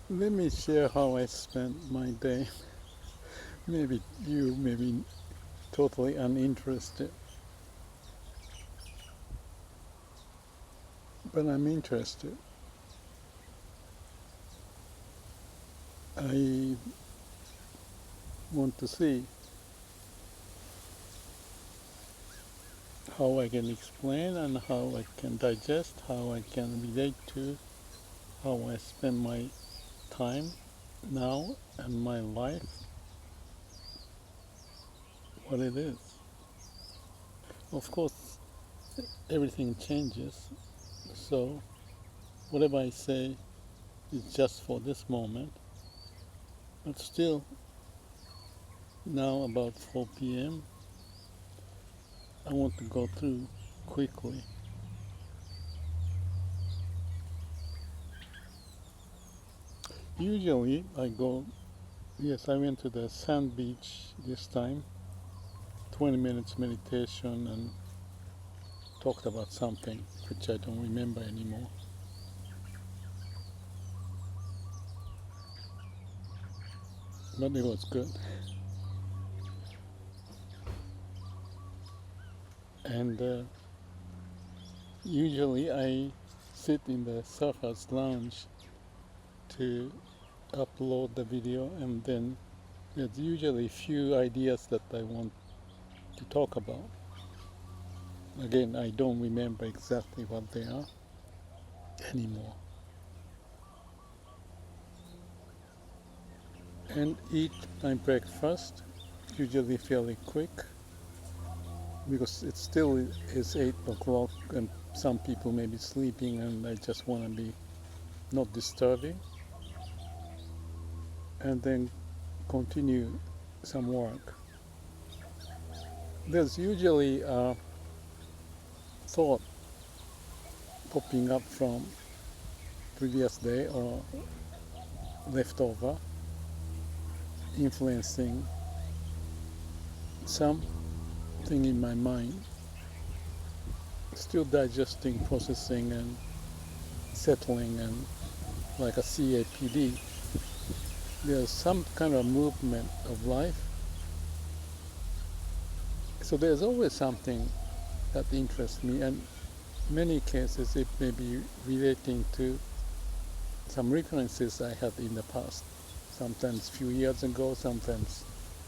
Let me share how I spent my day. Maybe you may be totally uninterested, but I'm interested. I want to see how I can explain and how I can digest, how I can relate to how I spend my time now and my life, what it is. Of course, everything changes, so whatever I say is just for this moment, but still, now about 4 p.m., I want to go through quickly. Usually, yes, I went to the sand beach this time, 20 minutes meditation, and talked about something which I don't remember anymore. But it was good. And usually I sit in the surface lounge to upload the video, and then there's usually few ideas that I want to talk about. Again, I don't remember exactly what they are anymore. And eat my breakfast, usually fairly quick, because it still is 8 o'clock and some people may be sleeping and I just want to be not disturbing. And then continue some work. There's usually a thought popping up from previous day or leftover, influencing something in my mind, still digesting, processing, and settling, and like a CAPD. There's some kind of movement of life. So there's always something that interests me, and in many cases it may be relating to some recurrences I had in the past. Sometimes a few years ago, sometimes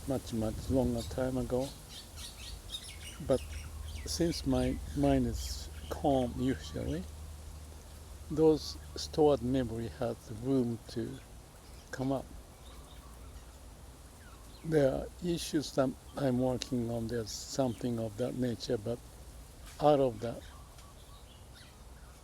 much longer time ago. But since my mind is calm usually, those stored memory has room to come up. There are issues that I'm working on, there's something of that nature, but out of that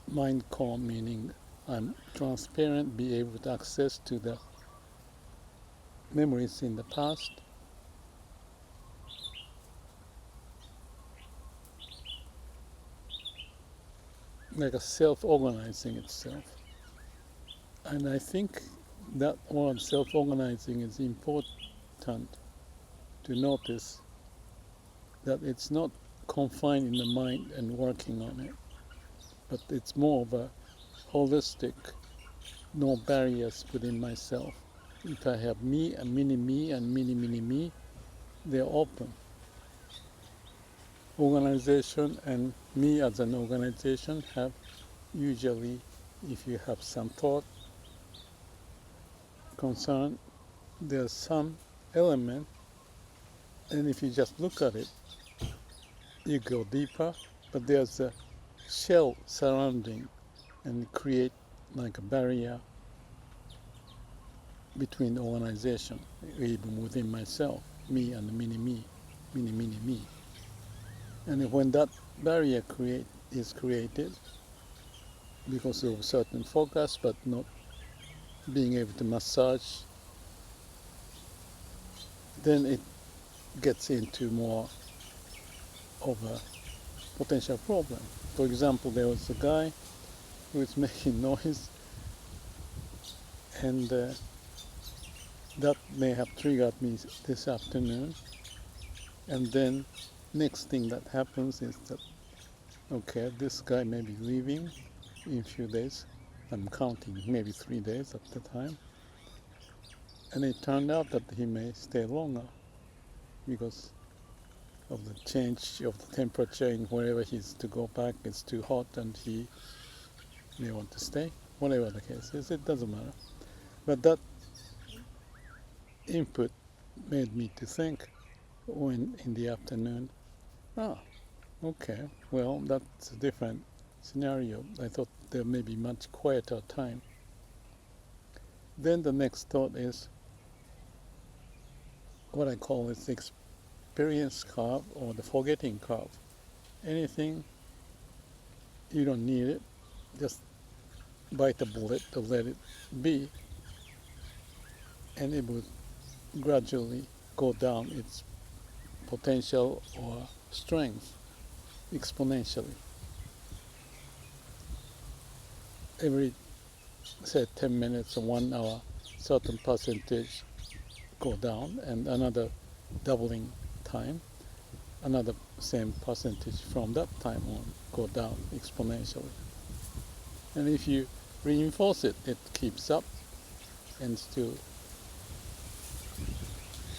mind calm, meaning I'm transparent, be able to access to the memories in the past. Like a self-organizing itself. And I think that word self-organizing is important to notice that it's not confined in the mind and working on it, but it's more of a holistic, no barriers within myself. If I have me, a mini me, and mini me, they're open. Organization and me as an organization have usually, if you have some thought, concern, there's some element, and if you just look at it, you go deeper, but there's a shell surrounding and create like a barrier between the organization, even within myself, me and the mini me. And when that barrier is created because of certain focus, but not being able to massage, then it gets into more of a potential problem. For example, there was a guy who was making noise, and that may have triggered me this afternoon. And then next thing that happens is that, okay, this guy may be leaving in a few days. I'm counting maybe 3 days at the time. And it turned out that he may stay longer because of the change of the temperature in wherever he's to go back. It's too hot and he may want to stay. Whatever the case is, it doesn't matter. But that input made me to think when in the afternoon, ah, okay, well, that's a different scenario. I thought there may be much quieter time. Then the next thought is what I call is the experience curve or the forgetting curve. Anything, you don't need it, just bite a bullet to let it be, and it will gradually go down its potential or strength exponentially. Every, say, 10 minutes or 1 hour, certain percentage go down, and another doubling time, another same percentage from that time on go down exponentially. And if you reinforce it, it keeps up and still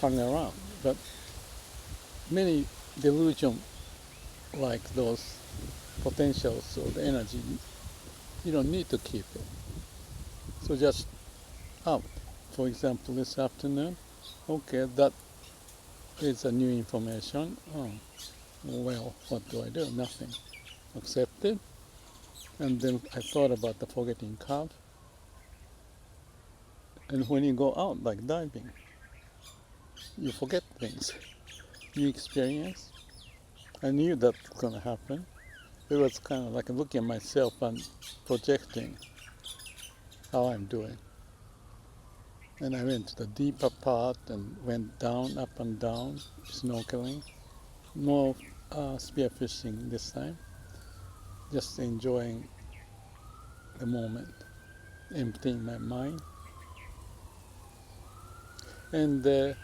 hang around. But many delusions like those potentials or the energy, you don't need to keep it. So just out. For example, this afternoon, okay, that is a new information. Oh, well, what do I do? Nothing. Accept it. And then I thought about the forgetting curve. And when you go out, like diving, you forget things. You experience. I knew that was going to happen. It was kind of like looking at myself and projecting how I'm doing. And I went to the deeper part and went down, up and down, snorkeling. No spearfishing this time. Just enjoying the moment, emptying my mind. And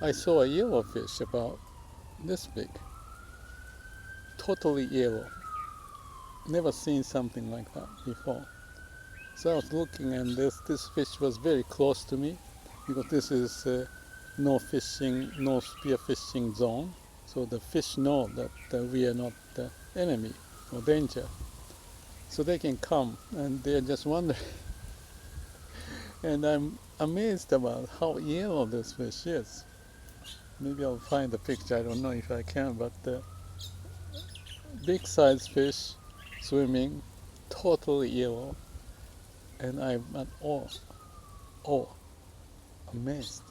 I saw a yellow fish about this big, totally yellow. Never seen something like that before. So I was looking, and this fish was very close to me because this is no fishing, no spearfishing zone. So the fish know that we are not the enemy or danger. So they can come, and they're just wondering. And I'm amazed about how yellow this fish is. Maybe I'll find the picture, I don't know if I can, but big size fish swimming, totally yellow. And I'm at awe, amazed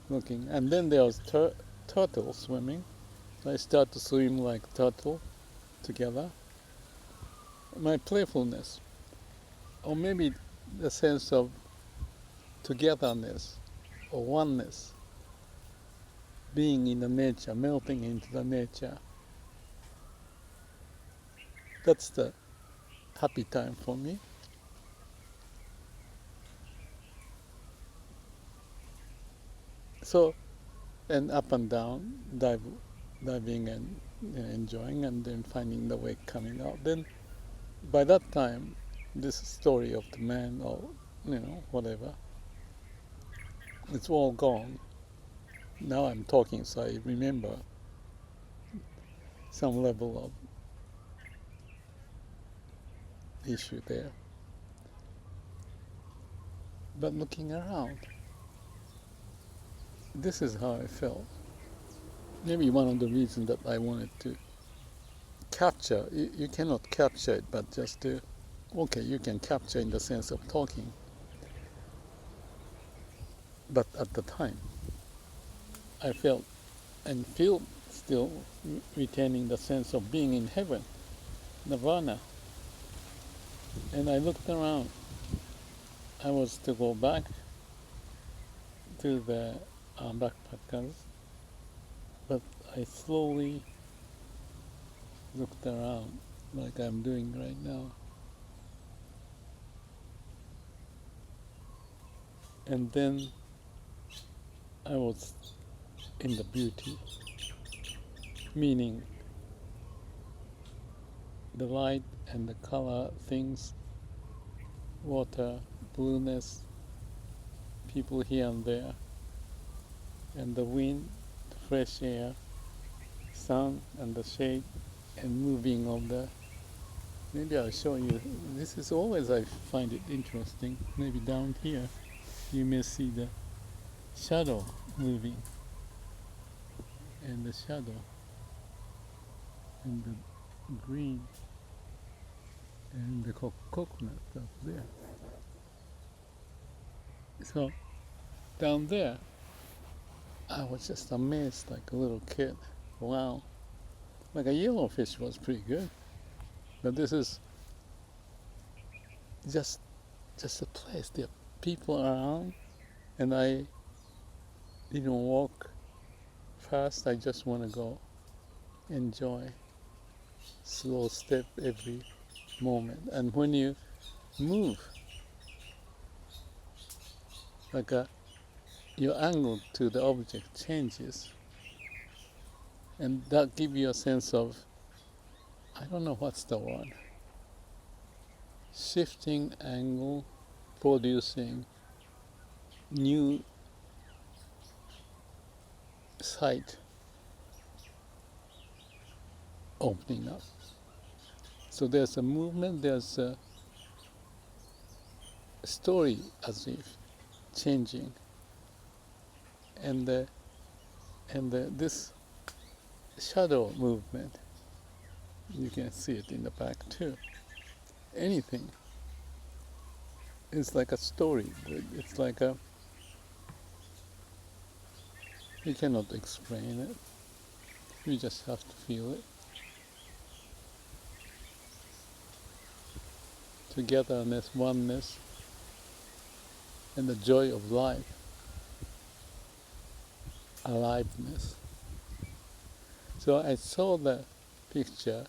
looking. And then there was turtle swimming. So I start to swim like turtle together. My playfulness, or maybe the sense of togetherness or oneness, being in the nature, melting into the nature. That's the happy time for me. So, and up and down, diving and enjoying, and then finding the wake coming out. Then, by that time, this story of the man or whatever, it's all gone. Now I'm talking, so I remember some level of issue there. But looking around, this is how I felt. Maybe one of the reasons that I wanted to capture, you cannot capture it, but just to, okay, you can capture in the sense of talking. But at the time, I felt and feel still retaining the sense of being in heaven, nirvana. And I looked around. I was to go back to the backpackers, but I slowly looked around like I'm doing right now. And then I was in the beauty, meaning the light and the color things, water, blueness, people here and there, and the wind, the fresh air, sun and the shade, and moving of the. Maybe I'll show you. This is always I find it interesting. Maybe down here you may see the shadow moving, and the shadow, and the green, and the coconut up there. So down there, I was just amazed like a little kid. Wow, like a yellowfish was pretty good, but this is just a place. There are people around, and I didn't walk fast. I just want to go enjoy slow step every moment. And when you move, like your angle to the object changes, and that gives you a sense of, I don't know what's the word, shifting angle, producing new sight opening up. So there's a movement, there's a story as if changing, and this shadow movement, you can see it in the back too. Anything is like a story. It's like you cannot explain it. You just have to feel it. Togetherness, oneness, and the joy of life, aliveness. So I saw the picture.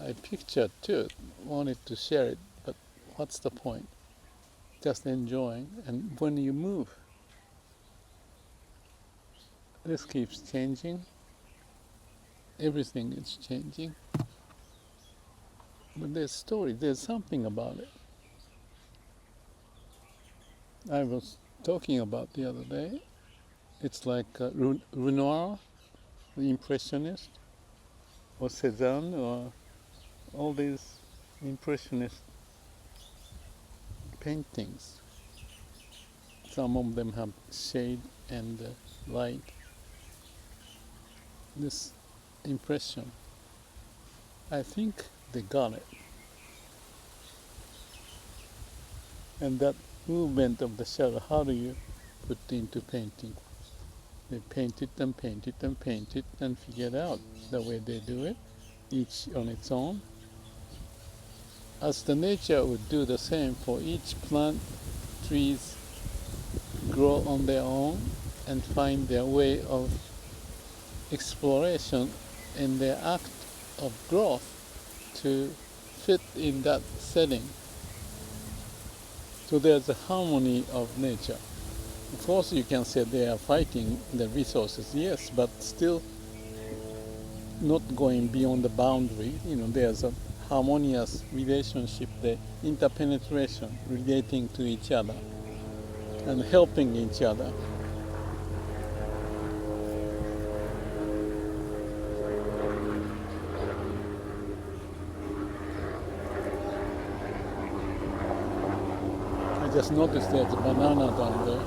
I pictured too, wanted to share it, but what's the point? Just enjoying. And when you move, this keeps changing. Everything is changing. But there's story, there's something about it. I was talking about the other day, it's like Renoir, the Impressionist, or Cézanne, or all these Impressionist paintings. Some of them have shade and light. This impression, I think they got it. And that movement of the shadow, how do you put into painting? They paint it and paint it and paint it and figure it out the way they do it, each on its own. As the nature would do the same for each plant, trees grow on their own and find their way of exploration in their act of growth to fit in that setting. So there's a harmony of nature. Of course you can say they are fighting the resources, yes, but still not going beyond the boundary. There's a harmonious relationship, the interpenetration, relating to each other and helping each other. I just noticed there's a banana down there.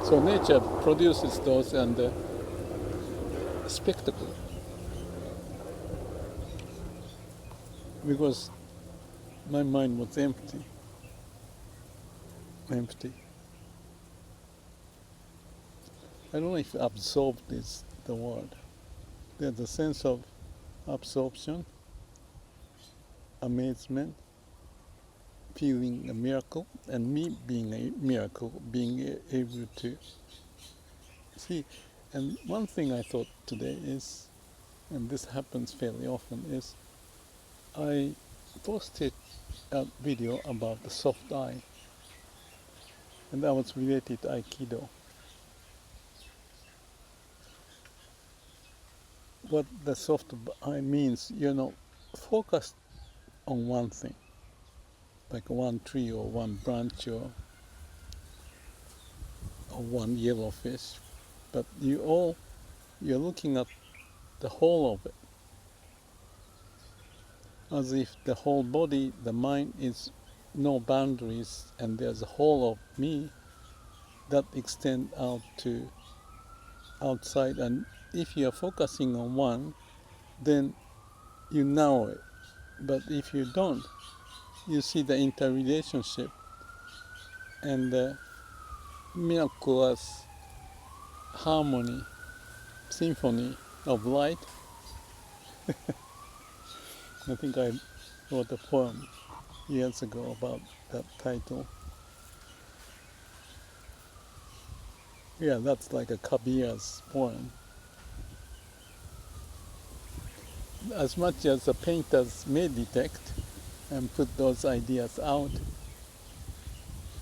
So nature produces those and spectacle. Because my mind was empty. I don't know if absorbed is the word. There's a sense of absorption, amazement, feeling a miracle, and me being a miracle, being able to see. And one thing I thought today is, and this happens fairly often, is I posted a video about the soft eye, and that was related to Aikido. What the soft eye means, focus on one thing, like one tree or one branch or of one yellow fish, but you're looking at the whole of it, as if the whole body, the mind is no boundaries, and there's a whole of me that extend out to outside. And if you're focusing on one, then you know it. But if you don't, you see the interrelationship and the miraculous harmony, symphony of light. I think I wrote a poem years ago about that title. Yeah, that's like a Kabir's poem. As much as the painters may detect and put those ideas out,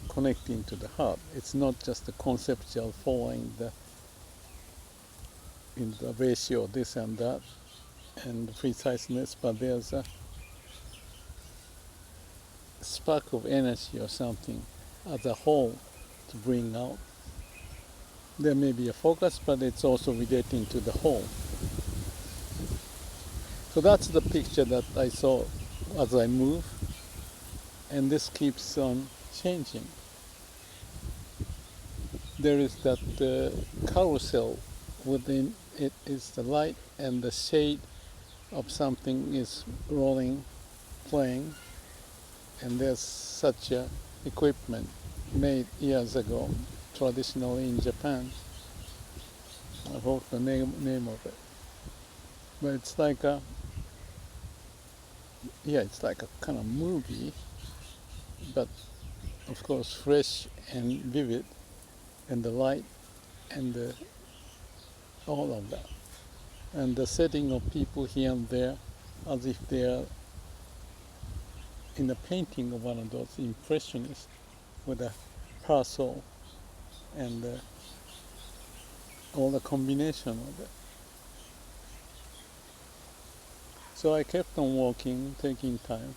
connecting to the heart, it's not just the conceptual following in the ratio, this and that, and preciseness, but there's a spark of energy or something as a whole to bring out. There may be a focus, but it's also relating to the whole. So that's the picture that I saw as I move, and this keeps on changing. There is that carousel within it is the light, and the shade of something is rolling, playing, and there's such a equipment made years ago, traditionally in Japan. I forgot the name of it, but it's like it's like a kind of movie, but of course fresh and vivid, and the light and all of that, and the setting of people here and there, as if they are in a painting of one of those impressionists with a parasol and all the combination of it. So I kept on walking, taking time.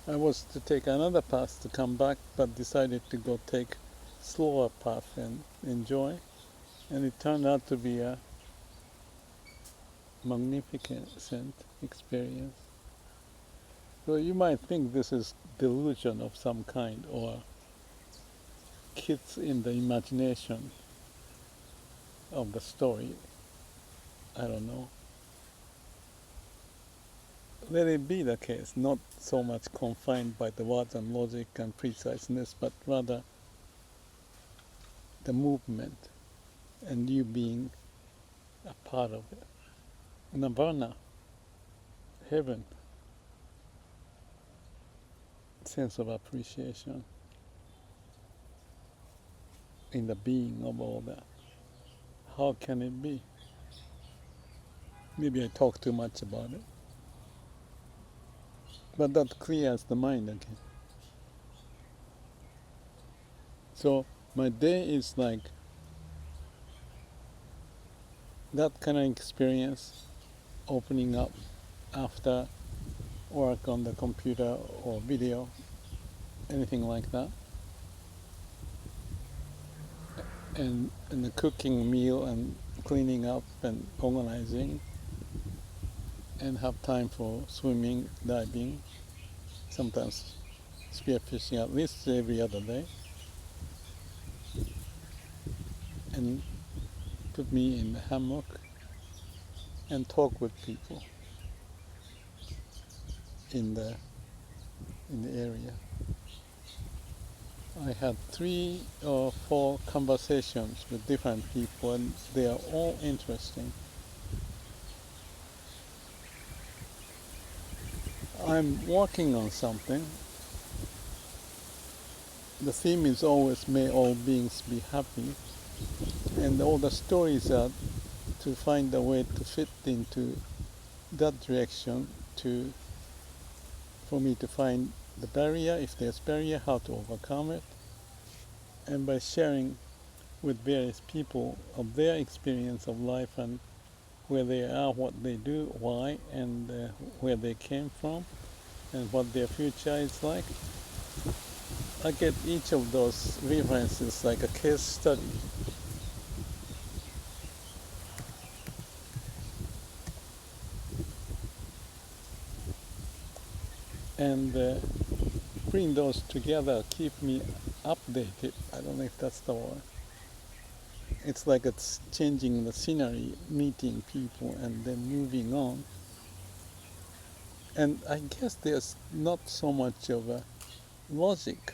I was to take another path to come back, but decided to go take slower path and enjoy. And it turned out to be a magnificent experience. So you might think this is delusion of some kind, or kids in the imagination of the story. I don't know. Let it be the case, not so much confined by the words and logic and preciseness, but rather the movement and you being a part of it. Nirvana, heaven, sense of appreciation in the being of all that. How can it be? Maybe I talk too much about it. But that clears the mind again. So my day is like that kind of experience, opening up after work on the computer or video, anything like that. And the cooking meal and cleaning up and organizing, and have time for swimming, diving, sometimes spearfishing at least every other day, and put me in the hammock and talk with people in the area. I had 3 or 4 conversations with different people, and they are all interesting. I'm working on something. The theme is always may all beings be happy, and all the stories are to find a way to fit into that direction, for me to find the barrier, if there's barrier, how to overcome it, and by sharing with various people of their experience of life and where they are, what they do, why, and where they came from, and what their future is like. I get each of those references like a case study. And bring those together, keep me updated. I don't know if that's the word. It's like it's changing the scenery, meeting people and then moving on. And I guess there's not so much of a logic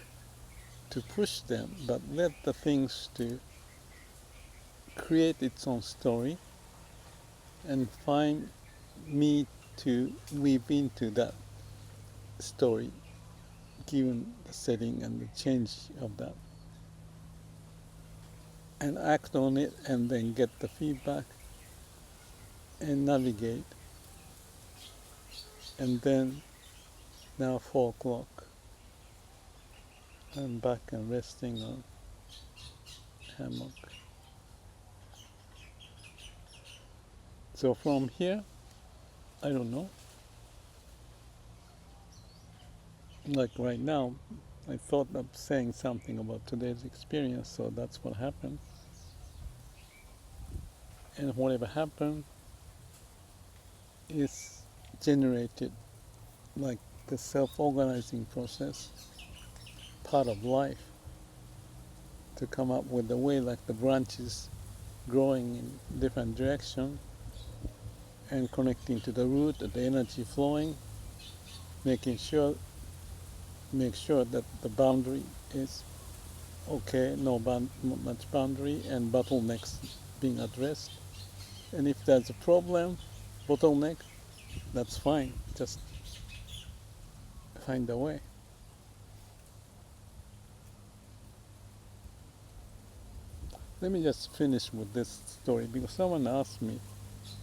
to push them, but let the things to create its own story and find me to weave into that story given the setting and the change of that, and act on it and then get the feedback and navigate. And then now 4 o'clock, I'm back and resting on hammock. So from here, I don't know. Like right now, I thought of saying something about today's experience, so that's what happened. And whatever happened is generated like the self-organizing process, part of life, to come up with the way like the branches growing in different direction and connecting to the root, the energy flowing, make sure that the boundary is okay, not much boundary, and bottlenecks being addressed. And if there's a problem, bottleneck, that's fine. Just find a way. Let me just finish with this story because someone asked me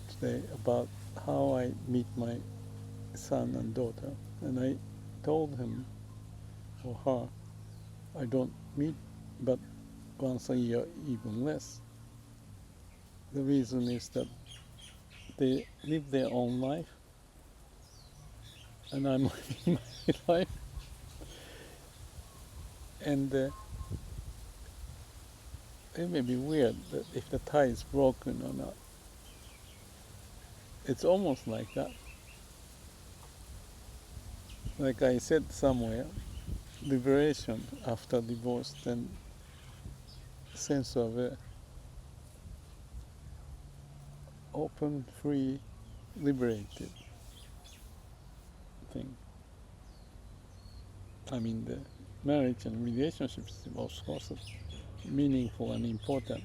today about how I meet my son and daughter, and I told him or her I don't meet but once a year, even less. The reason is that they live their own life and I'm living my life, and it may be weird that if the tie is broken or not. It's almost like that. Like I said somewhere, liberation after divorce, then sense of open, free, liberated thing. I mean, the marriage and relationships, of course, are meaningful and important.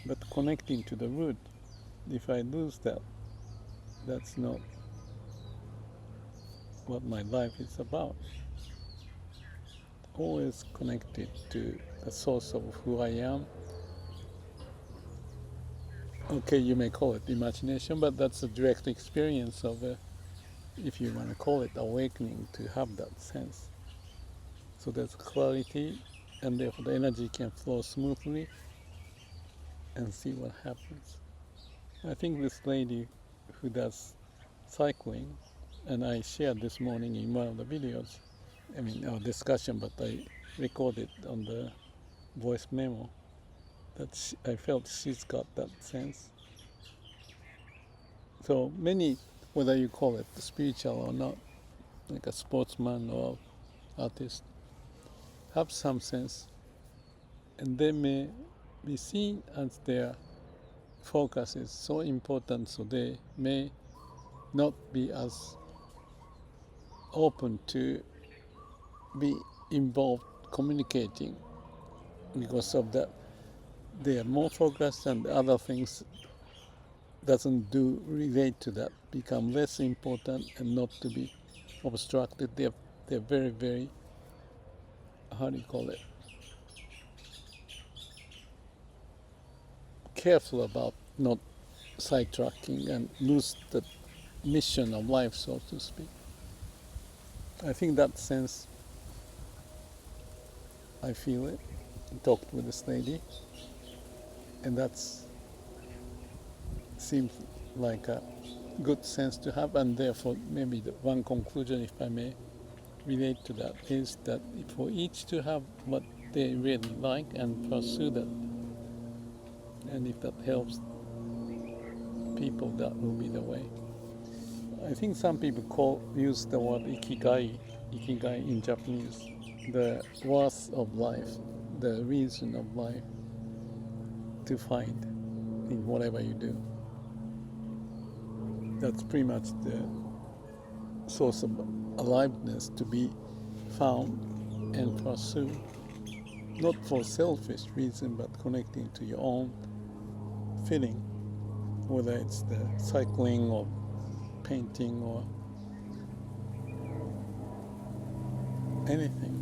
But connecting to the root, if I lose that, that's not what my life is about. Always connected to the source of who I am. Okay, you may call it imagination, but that's a direct experience of, if you want to call it, awakening, to have that sense. So there's clarity, and therefore the energy can flow smoothly and see what happens. I think this lady who does cycling, and I shared this morning in one of the videos, I mean our discussion, but I recorded on the voice memo, that I felt she's got that sense. So many, whether you call it spiritual or not, like a sportsman or artist, have some sense, and they may be seen as their focus is so important, so they may not be as open to be involved communicating because of that. They are more focused, and the other things doesn't do relate to that, become less important and not to be obstructed. They're very, very, how do you call it, careful about not sidetracking and lose the mission of life, so to speak. I think that sense, I feel it. I talked with this lady, and that's seems like a good sense to have, and therefore maybe the one conclusion, if I may relate to that is that for each to have what they really like and pursue that. And if that helps people, that will be the way. I think some people use the word ikigai in Japanese, the worth of life, the reason of life to find in whatever you do. That's pretty much the source of aliveness, to be found and pursued, not for selfish reason, but connecting to your own feeling, whether it's the cycling or painting or anything.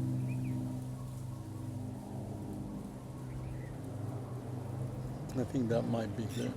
I think that might be good.